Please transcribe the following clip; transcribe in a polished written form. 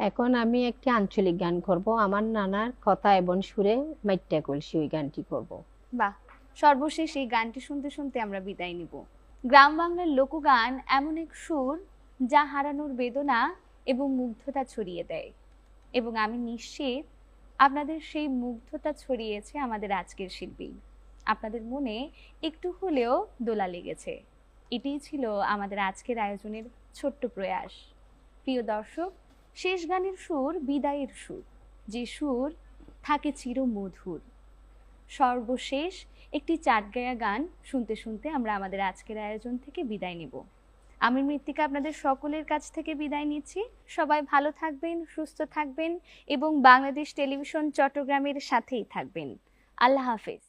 এখন আমি একটি আঞ্চলিক গান করব, আমার নানার কথা এবং সুরে মাইট্টা কলসি, ওই গানটি করব। বাহ, সর্বশেষ এই গানটি শুনতে শুনতে আমরা বিদায় নিব। গ্রাম বাংলার লোকগান এমন এক সুর যা হারানোর বেদনা এবং মুগ্ধতা ছড়িয়ে দেয়, এবং আমি নিশ্চিত আপনাদের সেই মুগ্ধতা ছড়িয়েছে আমাদের আজকের শিল্পী। আপনাদের মনে একটু হলেও দোলা লেগেছে। এটিই ছিল আমাদের আজকের আয়োজনের ছোট্ট প্রয়াস। প্রিয় দর্শক, শেষ গানের সুর বিদায়ের সুর, যে সুর থাকে চিরমধুর। সর্বশেষ একটি চাটগায়া গান শুনতে শুনতে আমরা আমাদের আজকের আয়োজন থেকে বিদায় নেব। আমি মৃত্তিকা আপনাদের সকলের কাছ থেকে বিদায় নিচ্ছি। সবাই ভালো থাকবেন, সুস্থ থাকবেন এবং বাংলাদেশ টেলিভিশন চট্টগ্রামের সাথেই থাকবেন। আল্লাহ হাফেজ।